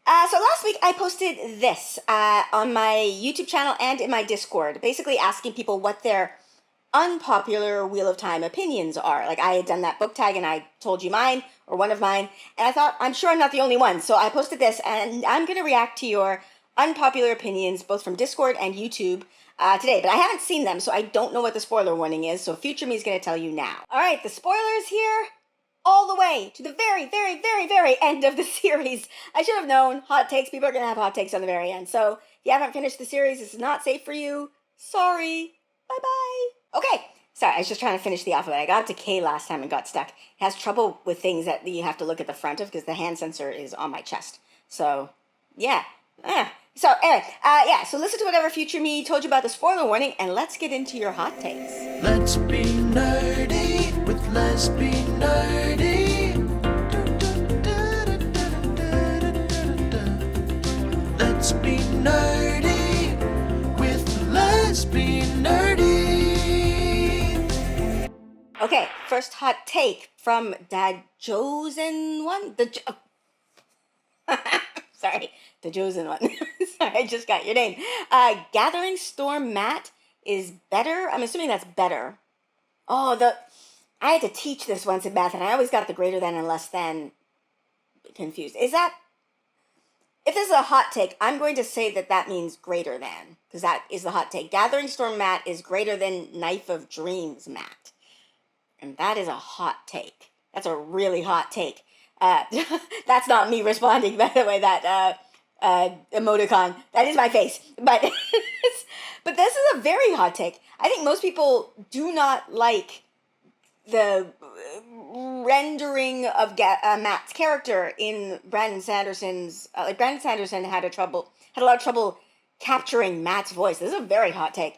So last week I posted this on my YouTube channel and in my Discord, basically asking people what their unpopular Wheel of Time opinions are. Like, I had done that book tag and I told you mine, or one of mine, and I thought, I'm sure I'm not the only one, so I posted this, and I'm going to react to your unpopular opinions, both from Discord and YouTube, today. But I haven't seen them, so I don't know what the spoiler warning is, so future me is going to tell you now. Alright, the spoilers here, all the way to the very, very, very, very end of the series. I should have known. Hot takes. People are going to have hot takes on the very end. So if you haven't finished the series, this is not safe for you. Sorry. Bye-bye. Okay. Sorry, I was just trying to finish the alphabet. I got up to K last time and got stuck. It has trouble with things that you have to look at the front of because the hand sensor is on my chest. So, yeah. So, anyway, so listen to whatever future me told you about the spoiler warning, and let's get into your hot takes. Let's be nerdy with Let's Be Nerdy. Let's be nerdy with Let's Be Nerdy. Okay, first hot take from Dad Chosen One. Sorry, the Chosen One. Sorry, I just got your name. Gathering Storm Matte is better. I'm assuming that's better. Oh, I had to teach this once in math, and I always got the greater than and less than confused. Is that, if this is a hot take, I'm going to say that means greater than, because that is the hot take. Gathering Storm Matte is greater than Knife of Dreams Matte. And that is a hot take. That's a really hot take. That's not me responding, by the way, that emoticon. That is my face. But but this is a very hot take. I think most people do not like the rendering of Matt's character in Brandon Sanderson's. Brandon Sanderson had a lot of trouble capturing Matt's voice. This is a very hot take.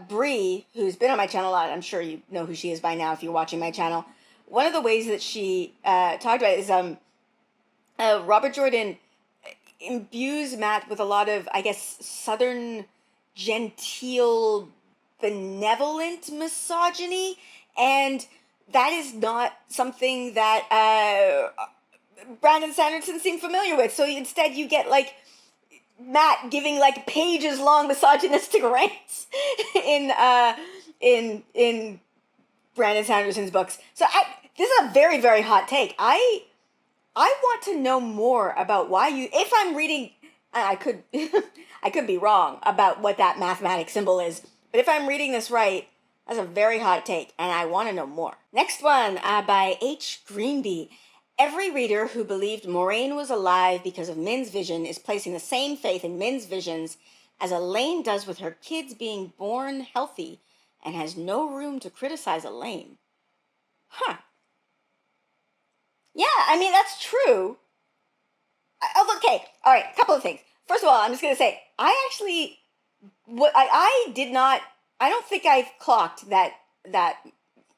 Bree, who's been on my channel a lot, I'm sure you know who she is by now if you're watching my channel. One of the ways that she talked about it is Robert Jordan imbues Matt with a lot of, I guess, Southern genteel, benevolent misogyny, and that is not something that Brandon Sanderson seemed familiar with. So instead you get, like, Matt giving, like, pages-long misogynistic rants in Brandon Sanderson's books. So this is a very, very hot take. I want to know more about why you, if I'm reading, I could I could be wrong about what that mathematic symbol is, but if I'm reading this right, that's a very hot take, and I want to know more. Next one, by H. Greenby. Every reader who believed Moraine was alive because of Min's vision is placing the same faith in Min's visions as Elaine does with her kids being born healthy, and has no room to criticize Elaine. Huh. Yeah, I mean, that's true. Okay, all right, a couple of things. First of all, I'm just going to say, I don't think I've clocked that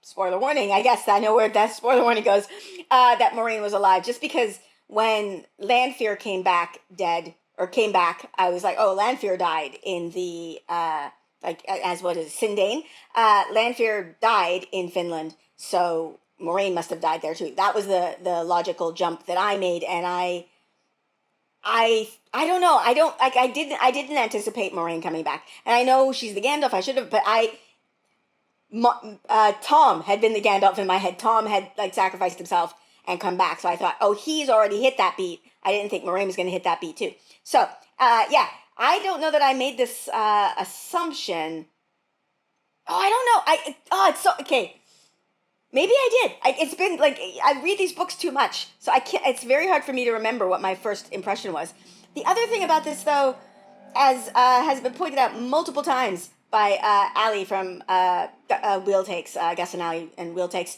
spoiler warning, I guess I know where that spoiler warning goes, that Moraine was alive, just because when Lanfear came back, I was like, oh, Lanfear died in the, Sindane. Lanfear died in Finland, so Moraine must have died there too. That was the logical jump that I made, and I don't know. I didn't anticipate Moraine coming back, and I know she's the Gandalf. I should have, but Tom had been the Gandalf in my head. Tom had, like, sacrificed himself and come back, so I thought, oh, he's already hit that beat. I didn't think Moraine was going to hit that beat too. So, yeah, I don't know that I made this assumption. Oh, I don't know. It's so, okay. Maybe I did. It's been, like, I read these books too much, so I can't, it's very hard for me to remember what my first impression was. The other thing about this, though, as has been pointed out multiple times by Ali from Wheel Takes, Gus and Ali and Wheel Takes,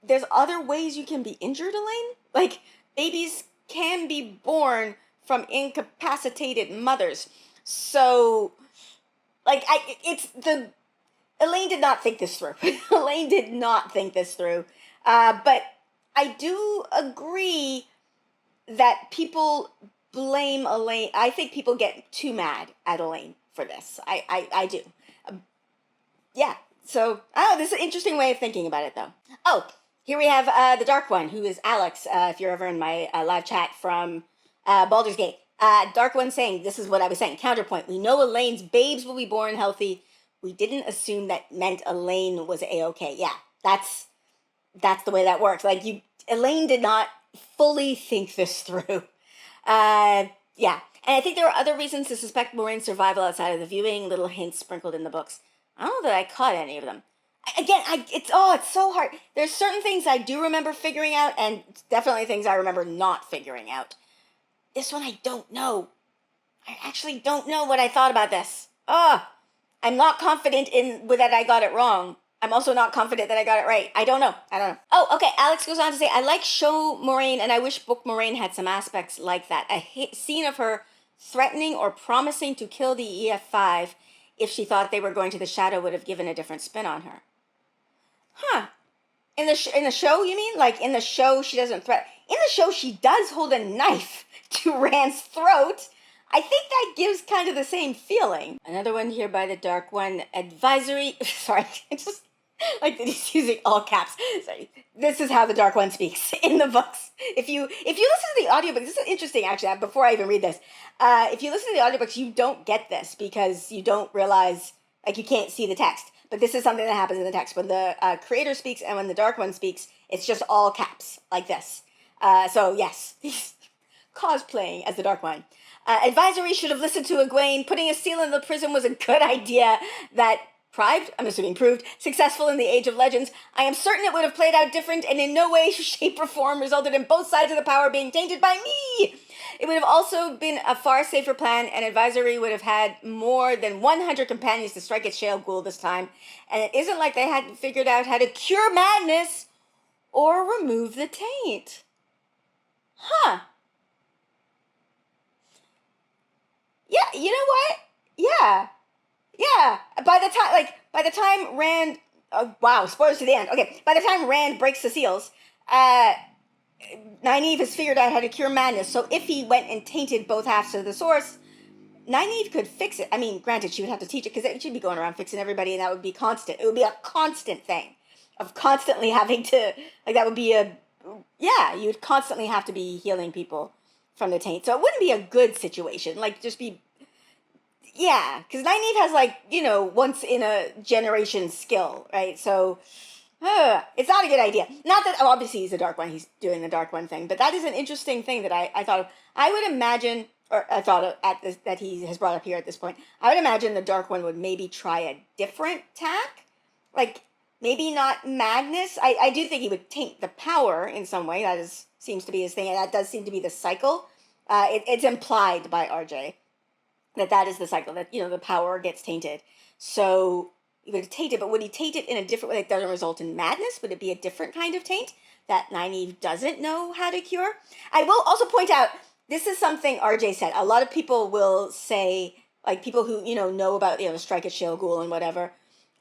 there's other ways you can be injured, Elaine. Like, babies can be born from incapacitated mothers. So, like, Elaine did not think this through. Elaine did not think this through. But I do agree that people blame Elaine. I think people get too mad at Elaine for this. I do. Yeah. So, this is an interesting way of thinking about it, though. Oh, Here we have the Dark One, who is Alex, if you're ever in my live chat from Baldur's Gate. Dark One saying, this is what I was saying, counterpoint. We know Elaine's babes will be born healthy. We didn't assume that meant Elaine was A-okay. Yeah, that's the way that works. Like, Elaine did not fully think this through. Yeah. And I think there are other reasons to suspect Maureen's survival outside of the viewing, little hints sprinkled in the books. I don't know that I caught any of them. Again, it's so hard. There's certain things I do remember figuring out, and definitely things I remember not figuring out. This one I don't know. I actually don't know what I thought about this. I'm not confident that I got it wrong. I'm also not confident that I got it right. I don't know. Oh, okay. Alex goes on to say, I like show Moraine, and I wish book Moraine had some aspects like that. A scene of her threatening or promising to kill the EF5 if she thought they were going to the shadow would have given a different spin on her. Huh. In the show, you mean? Like, in the show, she doesn't threaten. In the show, she does hold a knife to Rand's throat. I think that gives kind of the same feeling. Another one here by the Dark One. Advisory. Sorry, I just like that he's using all caps. Sorry. This is how the Dark One speaks in the books. If you listen to the audiobook, this is interesting actually, before I even read this. If you listen to the audiobooks, you don't get this because you don't realize, like, you can't see the text. But this is something that happens in the text. When the creator speaks and when the Dark One speaks, it's just all caps, like this. So, yes, he's cosplaying as the Dark One. Advisory should have listened to Egwene. Putting a seal in the prison was a good idea that proved successful in the Age of Legends. I am certain it would have played out different and in no way, shape, or form resulted in both sides of the power being tainted by me. It would have also been a far safer plan, and Advisory would have had more than 100 companions to strike at Shale Ghoul this time, and it isn't like they hadn't figured out how to cure madness or remove the taint. Huh. Yeah, you know what? Yeah. By the time Rand, wow, spoilers to the end. Okay, by the time Rand breaks the seals, Nynaeve has figured out how to cure madness, so if he went and tainted both halves of the source, Nynaeve could fix it. I mean, granted, she would have to teach it, because she'd be going around fixing everybody, and that would be constant. It would be a constant thing of constantly having to, like, that would be you'd constantly have to be healing people from the taint. So it wouldn't be a good situation. Like, just be, yeah, because Nynaeve has, like, once in a generation skill, right? So, it's not a good idea. Not that, obviously he's the Dark One, he's doing the Dark One thing, but that is an interesting thing that I thought of. I would imagine, or I thought of that he has brought up here at this point, I would imagine the Dark One would maybe try a different tack. Like, maybe not madness. I do think he would taint the power in some way. That seems to be his thing, and that does seem to be the cycle. It's implied by RJ that is the cycle, that, the power gets tainted. So he would taint it, but would he taint it in a different way that doesn't result in madness? Would it be a different kind of taint that Nynaeve doesn't know how to cure? I will also point out, this is something RJ said. A lot of people will say, like, people who, know about, the strike at Shale Ghoul and whatever,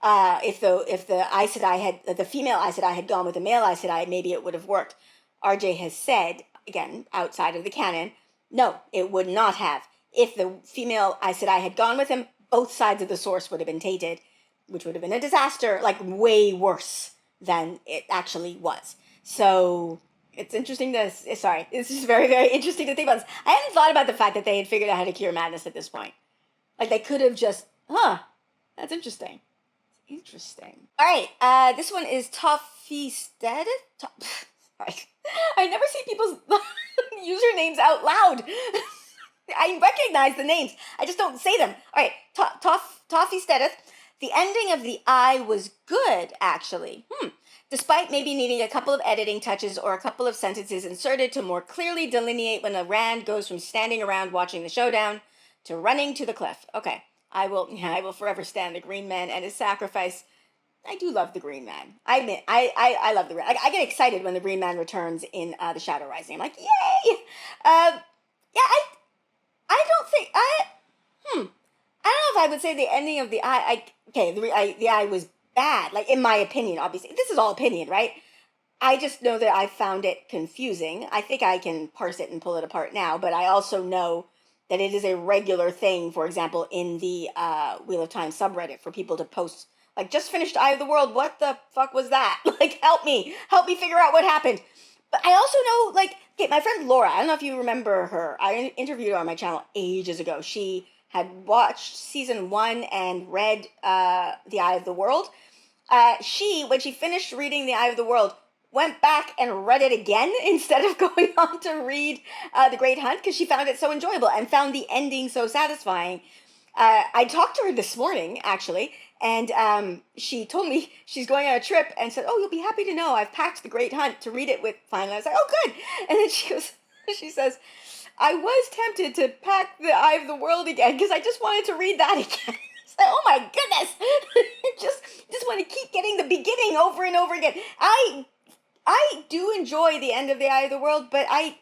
if the Aes Sedai the female Aes Sedai had gone with the male Aes Sedai, maybe it would have worked. RJ has said, again, outside of the canon, no, it would not have. If the female Aes Sedai had gone with him, both sides of the source would have been tainted, which would have been a disaster, like, way worse than it actually was. So it's interesting this is very, very interesting to think about this. I hadn't thought about the fact that they had figured out how to cure madness at this point. Like, they could have just, that's interesting. Interesting. All right, this one is Toffee Stead. Sorry. I never see people's usernames out loud. I recognize the names. I just don't say them. All right, Toffee Steadeth. The ending of the eye was good, actually. Despite maybe needing a couple of editing touches or a couple of sentences inserted to more clearly delineate when the Rand goes from standing around watching the showdown to running to the cliff. Okay, I will forever stand the Green Man and his sacrifice. I do love the Green Man. I admit, I love the Green Man. I get excited when the Green Man returns in The Shadow Rising. I'm like, yay! I don't think, I don't know if I would say the ending of the eye, the eye was bad, like, in my opinion, obviously. This is all opinion, right? I just know that I found it confusing. I think I can parse it and pull it apart now, but I also know that it is a regular thing, for example, in the Wheel of Time subreddit, for people to post Like, just finished Eye of the World. What the fuck was that? Like, help me figure out what happened. But I also know, like, okay, my friend Laura, I don't know if you remember her. I interviewed her on my channel ages ago. She had watched season 1 and read The Eye of the World. When she finished reading The Eye of the World, went back and read it again instead of going on to read The Great Hunt, because she found it so enjoyable and found the ending so satisfying. I talked to her this morning, actually, and she told me she's going on a trip and said, "Oh, you'll be happy to know I've packed The Great Hunt to read it with finally." I was like, "Oh, good." And then she says, "I was tempted to pack The Eye of the World again because I just wanted to read that again." It's like, oh my goodness. just want to keep getting the beginning over and over again. I do enjoy the end of The Eye of the World, but I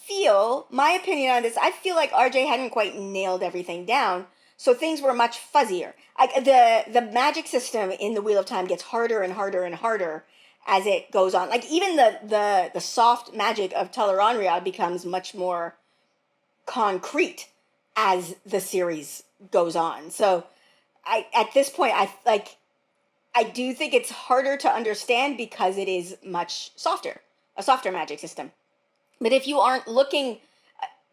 feel, my opinion on this, I feel like RJ hadn't quite nailed everything down, so things were much fuzzier. Like, the magic system in the Wheel of Time gets harder and harder and harder as it goes on. Like, even the soft magic of Tel'aran'rhiod becomes much more concrete as the series goes on. So at this point, I do think it's harder to understand because it is much softer, a softer magic system. But if you aren't looking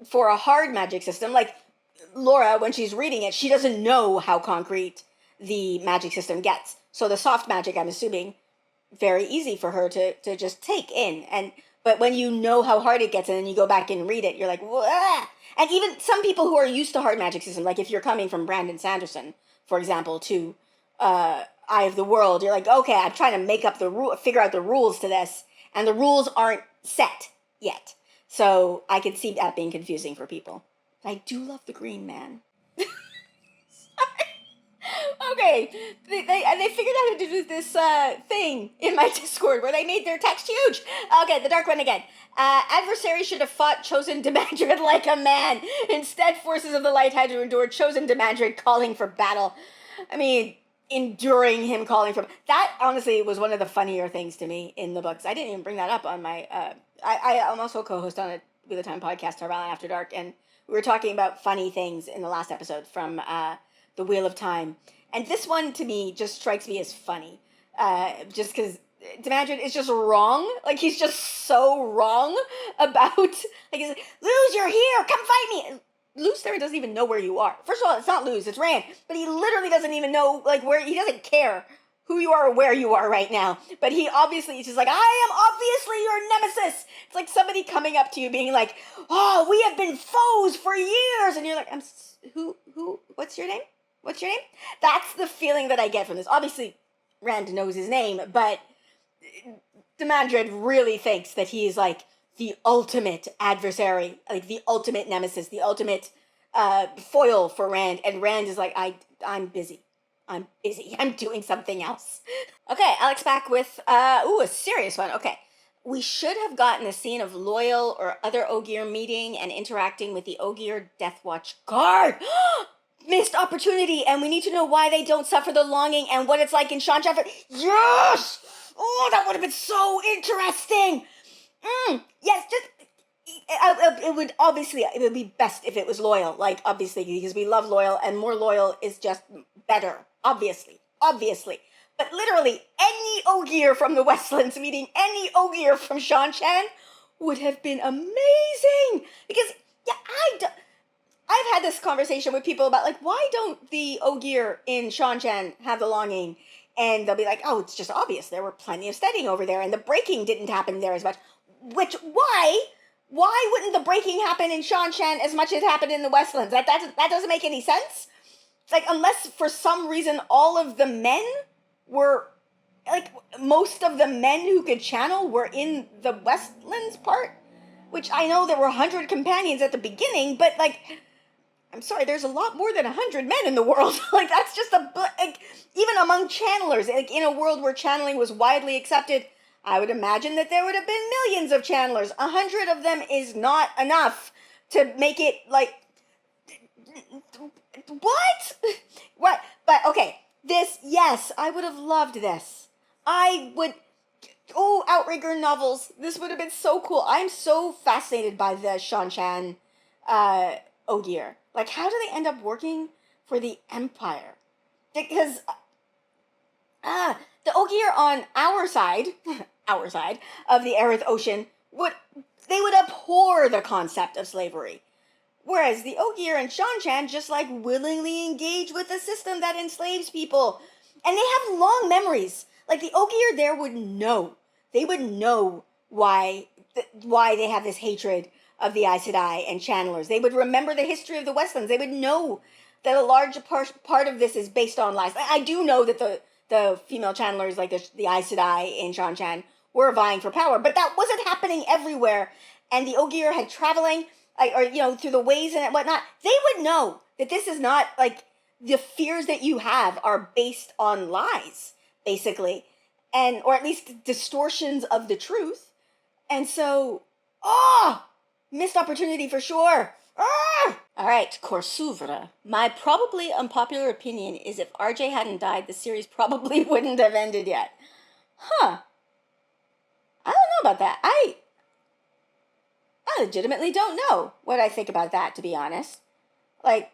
for a hard magic system, like Laura, when she's reading it, she doesn't know how concrete the magic system gets. So the soft magic, I'm assuming, very easy for her to just take in. But when you know how hard it gets and then you go back and read it, you're like, wah! And even some people who are used to hard magic system, like if you're coming from Brandon Sanderson, for example, to Eye of the World, you're like, okay, I'm trying to figure out the rules to this, and the rules aren't set yet. So I could see that being confusing for people. I do love the green man. Okay, they figured out how to do this thing in my Discord where they made their text huge. Okay, the dark one again. Adversary should have fought Chosen Demandred like a man. Instead, forces of the light had to endure Chosen Demandred calling for battle. I mean, enduring him calling for... That, honestly, was one of the funnier things to me in the books. I didn't even bring that up on my... I'm also a co-host on a Wheel of Time podcast, Tarvalon After Dark, and we were talking about funny things in the last episode from the Wheel of Time. And this one, to me, just strikes me as funny. Just because Demandred is just wrong. Like, he's just so wrong about... Like, he's like, Luz, you're here! Come fight me! Luz there doesn't even know where you are. First of all, it's not Luz, it's Rand. But he literally doesn't even know, like, where... He doesn't care who you are or where you are right now. But he obviously... He's just like, I am obviously your nemesis! It's like somebody coming up to you being like, oh, we have been foes for years! And you're like, who, what's your name? What's your name? That's the feeling that I get from this. Obviously, Rand knows his name, but Demandred really thinks that he is like the ultimate adversary, like the ultimate nemesis, the ultimate foil for Rand. And Rand is like, I'm busy. I'm doing something else. Okay, Alex back with, a serious one. Okay. We should have gotten a scene of Loyal or other Ogier meeting and interacting with the Ogier Deathwatch guard. Missed opportunity, and we need to know why they don't suffer the longing and what it's like in Seanchan. Yes! Oh, that would have been so interesting. Yes, just it would be best if it was Loyal, like, obviously, because we love Loyal, and more Loyal is just better, obviously. But literally, any Ogier from the Westlands meeting any Ogier from Seanchan would have been amazing, because, yeah, I've had this conversation with people about, like, why don't the Ogier in Seanchan have the longing? And they'll be like, oh, it's just obvious. There were plenty of steading over there, and the breaking didn't happen there as much. Why wouldn't the breaking happen in Seanchan as much as it happened in the Westlands? That doesn't make any sense. It's like, unless for some reason all of the men were, like, most of the men who could channel were in the Westlands part, which I know there were 100 companions at the beginning, but, like... I'm sorry, there's a lot more than 100 men in the world. Like, that's just even among channelers, like, in a world where channeling was widely accepted, I would imagine that there would have been millions of channelers. 100 of them is not enough to make it, like, what? What? But, okay, yes, I would have loved this. Outrigger novels. This would have been so cool. I'm so fascinated by the Seanchan, Ogier. Like, how do they end up working for the Empire? Because The Ogier on our side, our side of the Aerith Ocean would abhor the concept of slavery. Whereas the Ogier and Shanchan just like willingly engage with a system that enslaves people. And they have long memories. Like the Ogier there would know. They would know why they have this hatred of the Aes Sedai and Channelers. They would remember the history of the Westlands. They would know that a large part of this is based on lies. I do know that the female Channelers, like the Aes Sedai in Shanchan, were vying for power, but that wasn't happening everywhere. And the Ogier had traveling, through the ways and whatnot. They would know that this is not like the fears that you have are based on lies, basically, or at least distortions of the truth. And so, missed opportunity for sure. All right, Corsouvre. My probably unpopular opinion is if RJ hadn't died, the series probably wouldn't have ended yet. I don't know about that. I legitimately don't know what I think about that, to be honest. Like,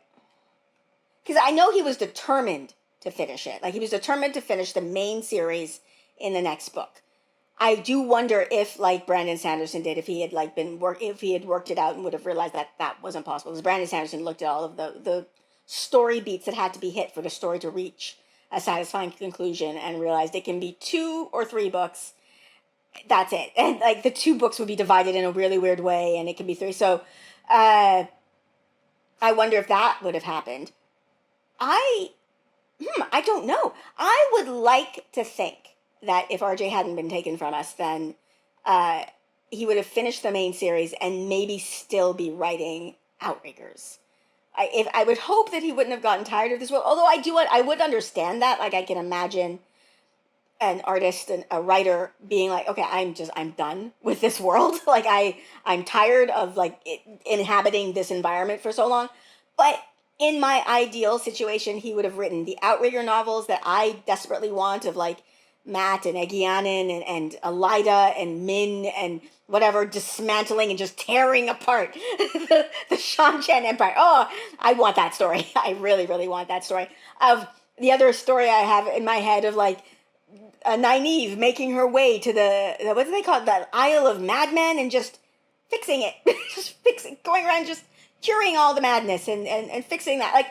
because I know he was determined to finish it. Like, he was determined to finish the main series in the next book. I do wonder if, like Brandon Sanderson did, if he had worked it out and would have realized that that wasn't possible. Because Brandon Sanderson looked at all of the story beats that had to be hit for the story to reach a satisfying conclusion and realized it can be 2 or 3 books. That's it. And like the 2 books would be divided in a really weird way, and it could be 3. So I wonder if that would have happened. I don't know. I would like to think that if RJ hadn't been taken from us, then he would have finished the main series and maybe still be writing Outriggers. I would hope that he wouldn't have gotten tired of this world. Although I would understand that. Like, I can imagine an artist and a writer being like, okay, I'm done with this world. Like, I'm tired of like inhabiting this environment for so long. But in my ideal situation, he would have written the Outrigger novels that I desperately want, of like Matt and Egianin and Elida and Min and whatever, dismantling and just tearing apart the Shanchan Empire. Oh, I want that story. I really, really want that story. Of the other story I have in my head of like Nynaeve making her way to the what do they call it, the Isle of Madmen, and just fixing it. Going around just curing all the madness and fixing that. Like,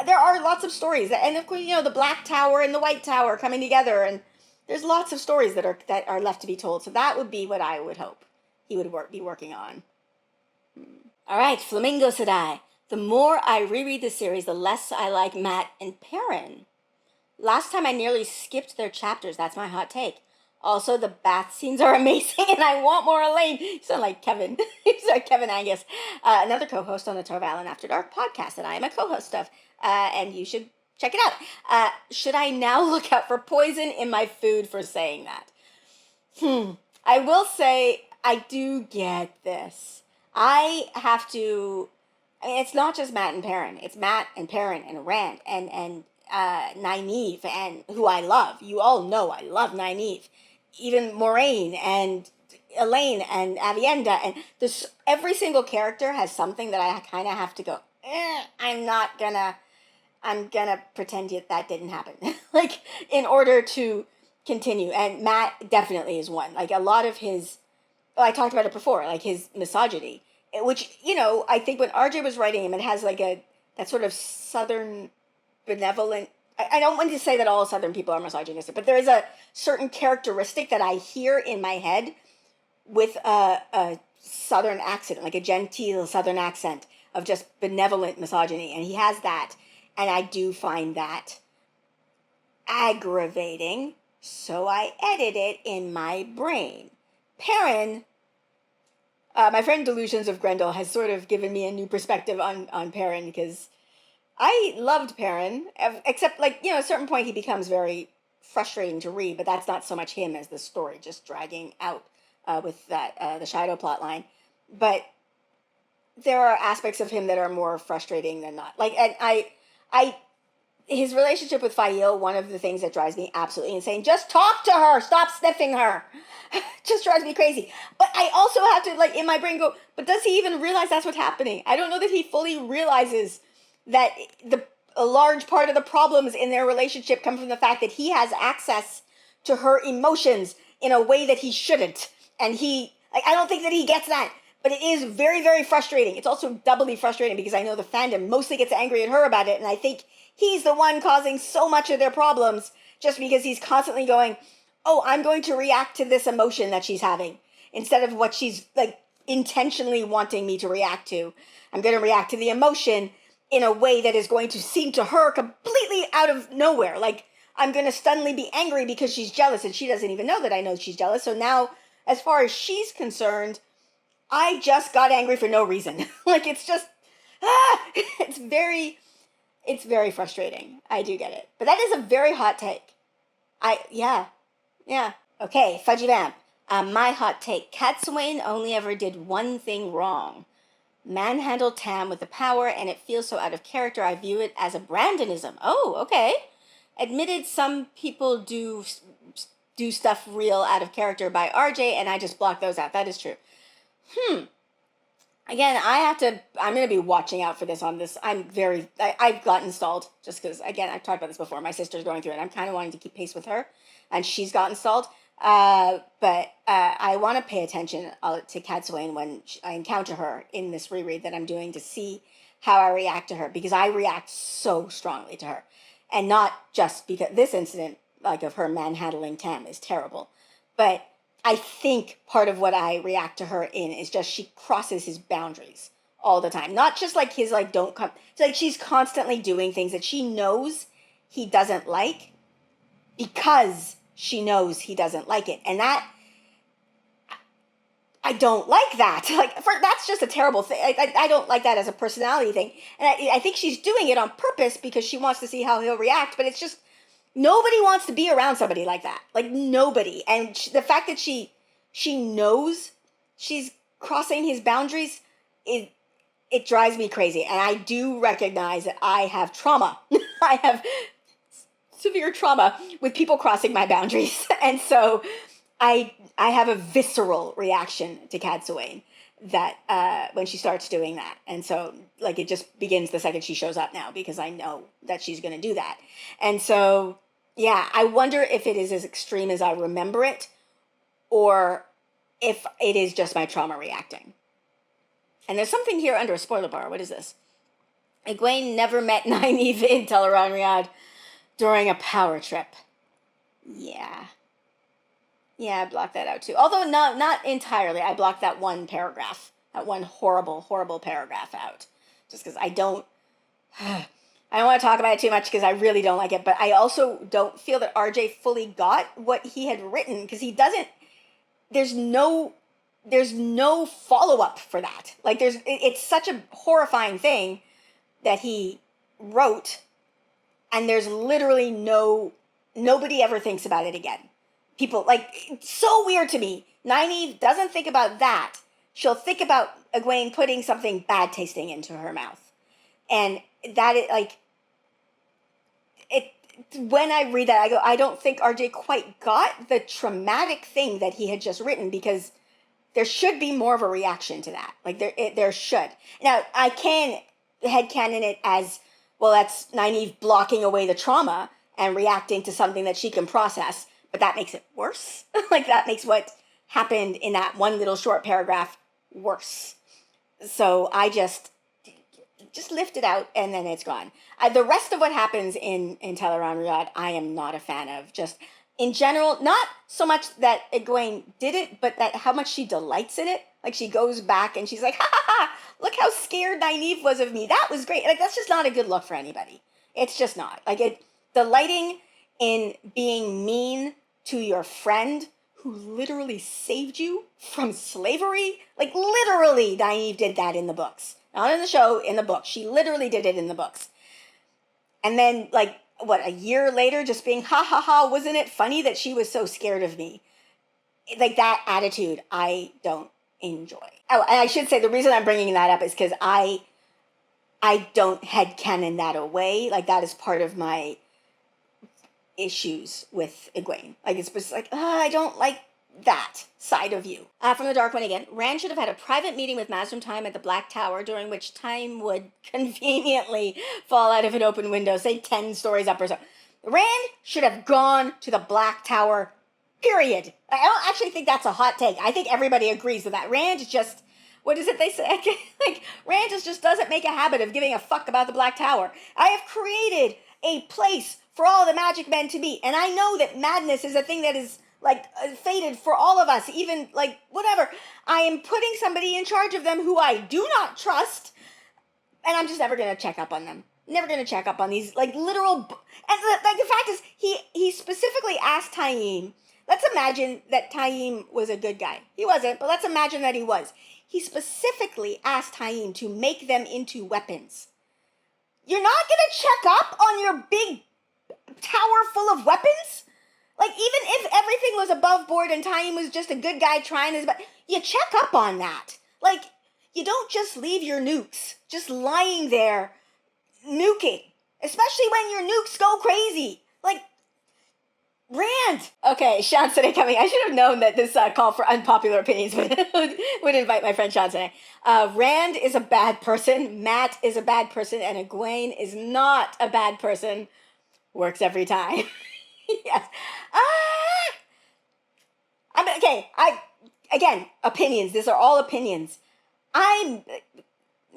there are lots of stories. And of course, the Black Tower and the White Tower coming together, and there's lots of stories that are left to be told. So that would be what I would hope he would be working on. All right, Flamingo Sedai. The more I reread the series, the less I like Matt and Perrin. Last time I nearly skipped their chapters. That's my hot take. Also, the bath scenes are amazing, and I want more Elaine. You sound like Kevin. You sound like Kevin Angus, another co-host on the Torvaldyn After Dark podcast that I am a co-host of, and you should check it out. Should I now look out for poison in my food for saying that? I will say I do get this. I mean, it's not just Matt and Perrin. It's Matt and Perrin and Rand and Nynaeve, and who I love. You all know I love Nynaeve. Even Moraine and Elaine and Avienda, and every single character has something that I kind of have to go, I'm gonna pretend that didn't happen. Like, in order to continue. And Matt definitely is one. Like, a lot of his, I talked about it before, like his misogyny, which, I think when RJ was writing him, it has like that sort of Southern benevolent, I don't want to say that all Southern people are misogynistic, but there is a certain characteristic that I hear in my head with a Southern accent, like a genteel Southern accent of just benevolent misogyny. And he has that. And I do find that aggravating. So I edit it in my brain. Perrin, my friend Delusions of Grendel has sort of given me a new perspective on Perrin, because I loved Perrin, except, like, at a certain point he becomes very frustrating to read, but that's not so much him as the story just dragging out with the Shido plotline. But there are aspects of him that are more frustrating than not. Like, and his relationship with Fael, one of the things that drives me absolutely insane. Just talk to her! Stop sniffing her! Just drives me crazy. But I also have to, like, in my brain go, but does he even realize that's what's happening? I don't know that he fully realizes that a large part of the problems in their relationship come from the fact that he has access to her emotions in a way that he shouldn't. And I don't think that he gets that. But it is very, very frustrating. It's also doubly frustrating because I know the fandom mostly gets angry at her about it. And I think he's the one causing so much of their problems just because he's constantly going, oh, I'm going to react to this emotion that she's having instead of what she's like intentionally wanting me to react to. I'm going to react to the emotion in a way that is going to seem to her completely out of nowhere. Like, I'm going to suddenly be angry because she's jealous and she doesn't even know that I know she's jealous. So now, as far as she's concerned, I just got angry for no reason. Like, it's just, it's very frustrating. I do get it. But that is a very hot take. Yeah. Okay, Fudgy Vamp. My hot take. Cat Swain only ever did one thing wrong. Manhandled Tam with the power, and it feels so out of character. I view it as a Brandonism. Oh, okay. Admitted some people do stuff real out of character by RJ, and I just block those out. That is true. Again, I'm going to be watching out for this on this. I've got installed just because, again, I've talked about this before. My sister's going through it. I'm kind of wanting to keep pace with her, and she's got installed. But I want to pay attention to Cat Swain when I encounter her in this reread that I'm doing to see how I react to her, because I react so strongly to her. And not just because this incident, like of her manhandling Tam, is terrible. But I think part of what I react to her in is just she crosses his boundaries all the time. Not just like his, like, don't come. It's like she's constantly doing things that she knows he doesn't like because she knows he doesn't like it. And that, I don't like that. That's just a terrible thing. I don't like that as a personality thing. And I think she's doing it on purpose because she wants to see how he'll react. But it's just, nobody wants to be around somebody like that. Like, nobody. And the fact that she knows she's crossing his boundaries, it drives me crazy. And I do recognize that I have trauma. I have severe trauma with people crossing my boundaries. And so I have a visceral reaction to Cat Swain that when she starts doing that. And so, like, it just begins the second she shows up now because I know that she's going to do that. And so, yeah, I wonder if it is as extreme as I remember it or if it is just my trauma reacting. And there's something here under a spoiler bar. What is this? Egwene never met Nynaeve in Teleron Riyadh during a power trip. Yeah, I blocked that out too. Although not entirely. I blocked that one paragraph. That one horrible, horrible paragraph out. Just because I don't want to talk about it too much because I really don't like it. But I also don't feel that RJ fully got what he had written because he doesn't. There's no follow-up for that. Like, it's such a horrifying thing that he wrote, and there's literally nobody ever thinks about it again. People, like, it's so weird to me. Nynaeve doesn't think about that. She'll think about Egwene putting something bad tasting into her mouth. And that, when I read that, I go, I don't think RJ quite got the traumatic thing that he had just written, because there should be more of a reaction to that. Like, there should. Now, I can headcanon it as, well, that's Nynaeve blocking away the trauma and reacting to something that she can process, but that makes it worse. Like, that makes what happened in that one little short paragraph worse. So I just lift it out, and then it's gone. The rest of what happens in Teleron Riyadh, I am not a fan of. Just in general, not so much that Egwene did it, but that how much she delights in it. Like, she goes back and she's like, ha ha ha, look how scared Nynaeve was of me. That was great. Like, that's just not a good look for anybody. It's just not. Like, delighting in being mean to your friend who literally saved you from slavery. Like, literally, Nynaeve did that in the books. Not in the show, in the book. She literally did it in the books. And then, like, a year later, just being, ha ha ha, wasn't it funny that she was so scared of me? Like, that attitude, I don't enjoy. Oh, and I should say, the reason I'm bringing that up is because I don't headcanon that away. Like, that is part of my issues with Egwene. Like, it's just like, I don't like that side of you. From the dark one again, Rand should have had a private meeting with Mazrim Time at the Black Tower, during which Time would conveniently fall out of an open window, say 10 stories up or so. Rand should have gone to the Black Tower, period. I don't actually think that's a hot take. I think everybody agrees with that. Rand just, what is it they say? Like, Rand just doesn't make a habit of giving a fuck about the Black Tower. I have created a place for all the magic men to meet, and I know that madness is a thing that is like fated for all of us, even like whatever. I am putting somebody in charge of them who I do not trust, and I'm just never gonna check up on them. Never gonna check up on these like literal. And like the fact is, he specifically asked Taim. Let's imagine that Taim was a good guy. He wasn't, but let's imagine that he was. He specifically asked Taim to make them into weapons. You're not gonna check up on your big tower full of weapons? Like, even if everything was above board and Taim was just a good guy trying his best, you check up on that. Like, you don't just leave your nukes just lying there nuking. Especially when your nukes go crazy. Like, Rand! Okay, Sean today coming. I should have known that this call for unpopular opinions would invite my friend Sean today. Rand is a bad person, Matt is a bad person, and Egwene is not a bad person. Works every time. Yes. Again, opinions. These are all opinions. I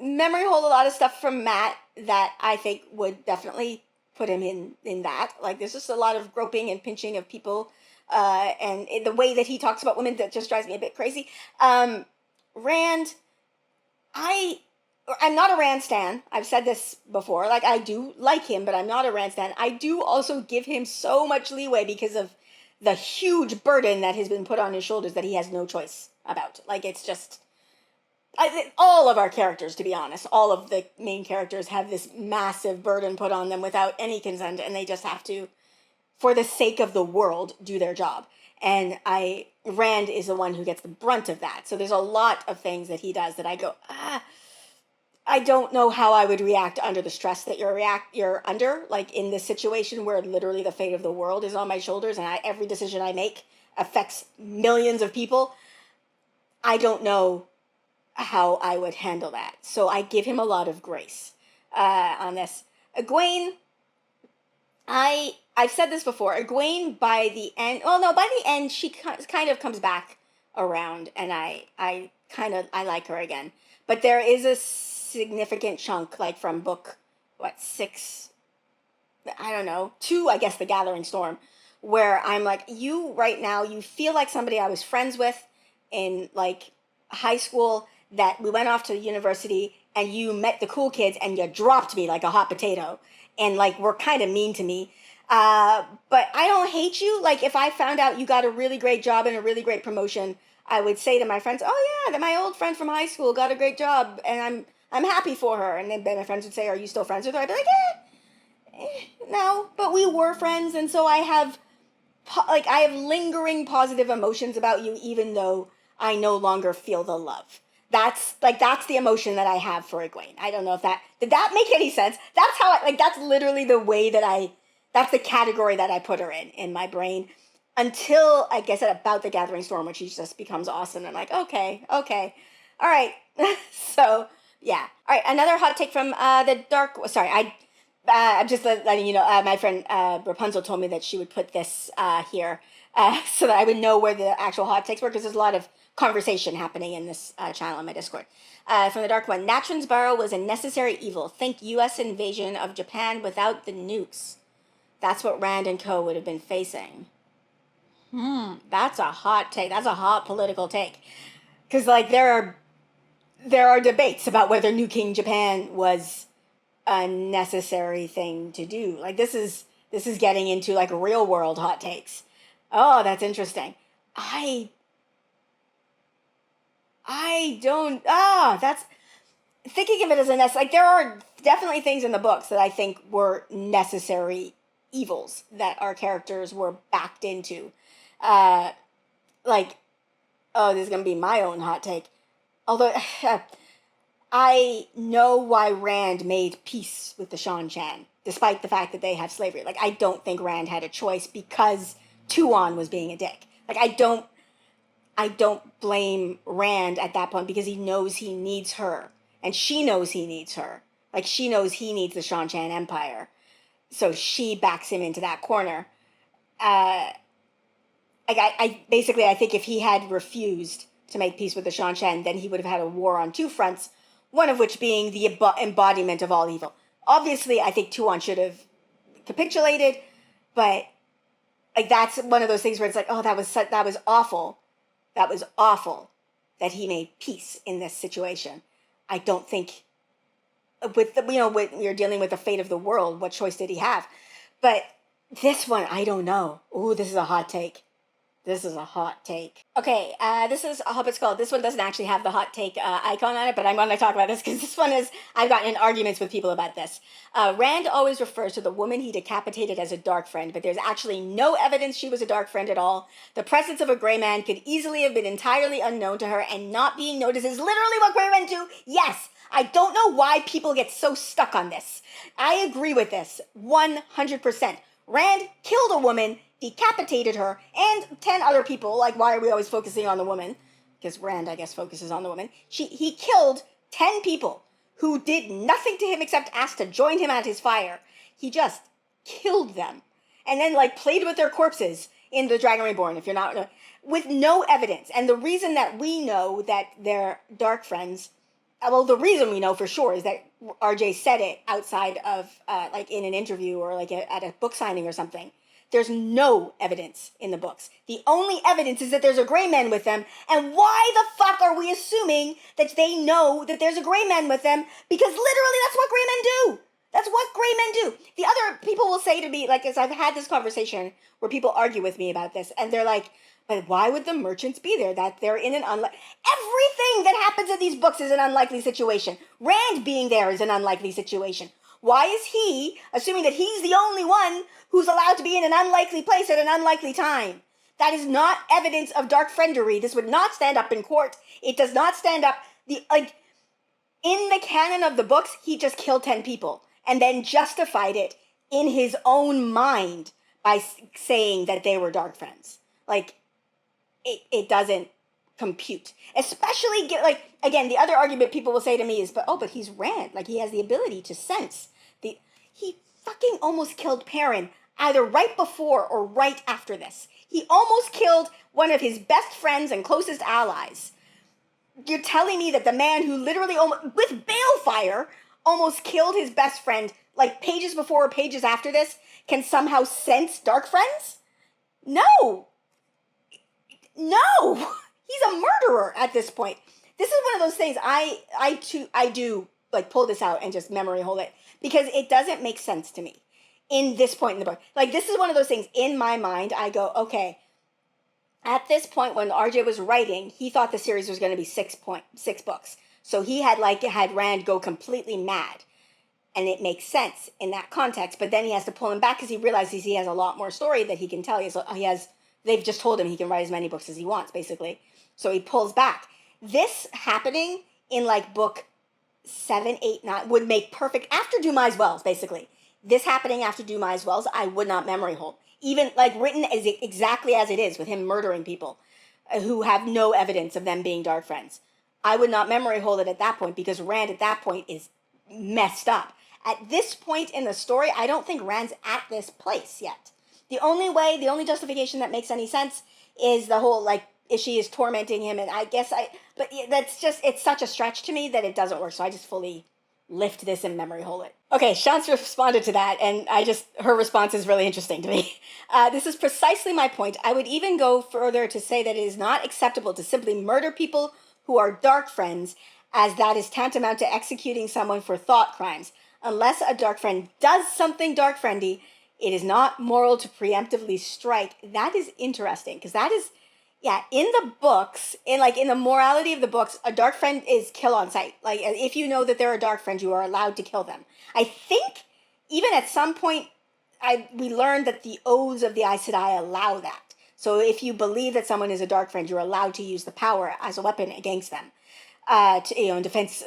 memory hold a lot of stuff from Matt that I think would definitely put him in that. Like, there's just a lot of groping and pinching of people, and the way that he talks about women that just drives me a bit crazy. Rand, I'm not a Rand stan. I've said this before. Like, I do like him, but I'm not a Rand stan. I do also give him so much leeway because of the huge burden that has been put on his shoulders that he has no choice about. Like, it's just... all of our characters, to be honest, all of the main characters have this massive burden put on them without any consent, and they just have to, for the sake of the world, do their job. And Rand is the one who gets the brunt of that. So there's a lot of things that he does that I go, I don't know how I would react under the stress that you're under, like in this situation where literally the fate of the world is on my shoulders and every decision I make affects millions of people. I don't know how I would handle that. So I give him a lot of grace on this. Egwene, I've said this before. Egwene, by the end, she kind of comes back around, and I like her again. But there is a significant chunk, like from book 6, I don't know, 2, I guess, The Gathering Storm, where I'm like, you right now, you feel like somebody I was friends with in like high school, that we went off to university and you met the cool kids and you dropped me like a hot potato and like were kind of mean to me. But I don't hate you. Like, if I found out you got a really great job and a really great promotion, I would say to my friends, oh yeah, that my old friend from high school got a great job and I'm happy for her. And then my friends would say, are you still friends with her? I'd be like, no, but we were friends. And so I have lingering positive emotions about you, even though I no longer feel the love. That's the emotion that I have for Egwene. I don't know if did that make any sense? That's how that's literally the way that that's the category that I put her in my brain, until, like I said, about the Gathering Storm, when she just becomes awesome. I'm like, okay, all right. So, yeah. All right, another hot take from the dark, sorry, I'm just letting you know, my friend Rapunzel told me that she would put this here so that I would know where the actual hot takes were, because there's a lot of conversation happening in this channel on my Discord. From the dark one, Natron's Barrow was a necessary evil. Think U.S. invasion of Japan without the nukes. That's what Rand and co. would have been facing. That's a hot take. That's a hot political take. Because, like, there are debates about whether nuking Japan was a necessary thing to do. Like, this is getting into, like, real world hot takes. Oh, that's interesting. That's thinking of it as a like, there are definitely things in the books that I think were necessary evils that our characters were backed into. This is gonna be my own hot take. Although I know why Rand made peace with the Shan-Chan, despite the fact that they have slavery. Like, I don't think Rand had a choice because Tuon was being a dick. Like, I don't I don't blame Rand at that point because he knows he needs her. And she knows he needs her. Like, she knows he needs the Shan Empire. So she backs him into that corner. Basically, I think if he had refused to make peace with the Shan, then he would have had a war on two fronts, one of which being the embodiment of all evil. Obviously, I think Tuon should have capitulated, but like that's one of those things where it's like, oh, that was awful. That was awful that he made peace in this situation. I don't think when you're dealing with the fate of the world, what choice did he have? But this one, I don't know. Ooh, this is a hot take. This is a hot take. Okay, this is a Hobbit Skull. This one doesn't actually have the hot take icon on it, but I'm going to talk about this because this one is, I've gotten in arguments with people about this. Rand always refers to the woman he decapitated as a dark friend, but there's actually no evidence she was a dark friend at all. The presence of a gray man could easily have been entirely unknown to her, and not being noticed is literally what gray men do. Yes, I don't know why people get so stuck on this. I agree with this 100%. Rand killed a woman, decapitated her, and 10 other people. Like, why are we always focusing on the woman? Because Rand, I guess, focuses on the woman. He killed 10 people who did nothing to him except ask to join him at his fire. He just killed them. And then, like, played with their corpses in The Dragon Reborn, if you're not... with no evidence. And the reason that we know that they're dark friends... well, the reason we know for sure is that RJ said it outside of, like, in an interview or, like, at a book signing or something. There's no evidence in the books. The only evidence is that there's a gray man with them. And why the fuck are we assuming that they know that there's a gray man with them? Because literally that's what gray men do. That's what gray men do. The other people will say to me, like, as I've had this conversation where people argue with me about this, and they're like, but why would the merchants be there? That they're in an everything that happens in these books is an unlikely situation. Rand being there is an unlikely situation. Why is he, assuming that he's the only one who's allowed to be in an unlikely place at an unlikely time? That is not evidence of dark friendery. This would not stand up in court. It does not stand up. In the canon of the books, he just killed 10 people and then justified it in his own mind by saying that they were dark friends. Like, it doesn't compute. Especially, like, again, the other argument people will say to me is, but he's Rand. Like, he has the ability to sense. He fucking almost killed Perrin either right before or right after this. He almost killed one of his best friends and closest allies. You're telling me that the man who literally, with balefire, almost killed his best friend, like, pages before or pages after this, can somehow sense dark friends? No! No! He's a murderer at this point. This is one of those things I do, like, pull this out and just memory hold it, because it doesn't make sense to me in this point in the book. Like, this is one of those things in my mind, I go, okay, at this point when RJ was writing, he thought the series was going to be 6 books. So he had Rand go completely mad. And it makes sense in that context, but then he has to pull him back because he realizes he has a lot more story that he can tell. They've just told him he can write as many books as he wants, basically. So he pulls back. This happening in, like, book 7, 8, 9 would make perfect, after Dumais Wells, basically. This happening after Dumais Wells, I would not memory hold. Even, like, written as exactly as it is, with him murdering people who have no evidence of them being dark friends. I would not memory hold it at that point, because Rand at that point is messed up. At this point in the story, I don't think Rand's at this place yet. The only justification that makes any sense is the whole, like, she is tormenting him, and but that's just, it's such a stretch to me that it doesn't work, so I just fully lift this and memory hold it. Okay, Shantz responded to that, and her response is really interesting to me. This is precisely my point. I would even go further to say that it is not acceptable to simply murder people who are dark friends, as that is tantamount to executing someone for thought crimes. Unless a dark friend does something dark friendy, it is not moral to preemptively strike. That is interesting, because that is, in the books, in the morality of the books, a dark friend is kill on sight. Like, if you know that they're a dark friend, you are allowed to kill them. I think, even at some point, we learned that the oaths of the Aes Sedai allow that. So if you believe that someone is a dark friend, you're allowed to use the power as a weapon against them. In defense,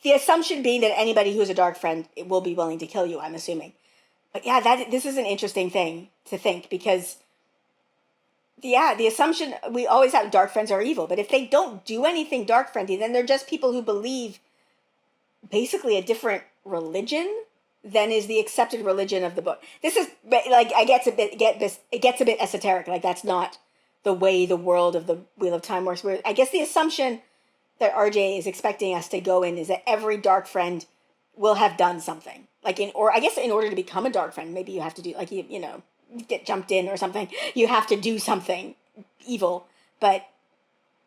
the assumption being that anybody who's a dark friend will be willing to kill you, I'm assuming. But this is an interesting thing to think, because the assumption we always have dark friends are evil, but if they don't do anything dark friendly, then they're just people who believe basically a different religion than is the accepted religion of the book. This is like it gets a bit esoteric. Like that's not the way the world of the Wheel of Time works. Where I guess the assumption that RJ is expecting us to go in is that every dark friend will have done something. Like in order to become a dark friend, maybe you have to do like you know get jumped in or something. You have to do something evil. But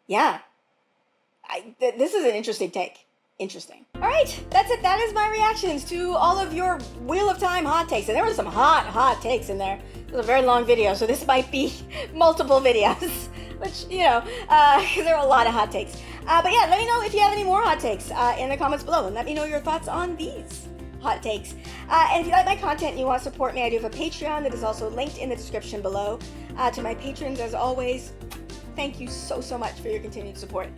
yeah, this is an interesting take. Interesting. All right, that's it. That is my reactions to all of your Wheel of Time hot takes. And there were some hot takes in there. It was a very long video, so this might be multiple videos, which, you know, because there are a lot of hot takes. But yeah, let me know if you have any more hot takes in the comments below, and let me know your thoughts on these hot takes. And if you like my content and you want to support me, I do have a Patreon that is also linked in the description below. To my patrons, as always, thank you so much for your continued support.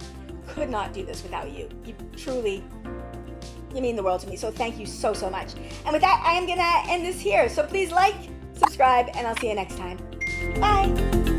Could not do this without you. You mean the world to me. So thank you so much. And with that, I am gonna end this here. So please like, subscribe, and I'll see you next time. Bye.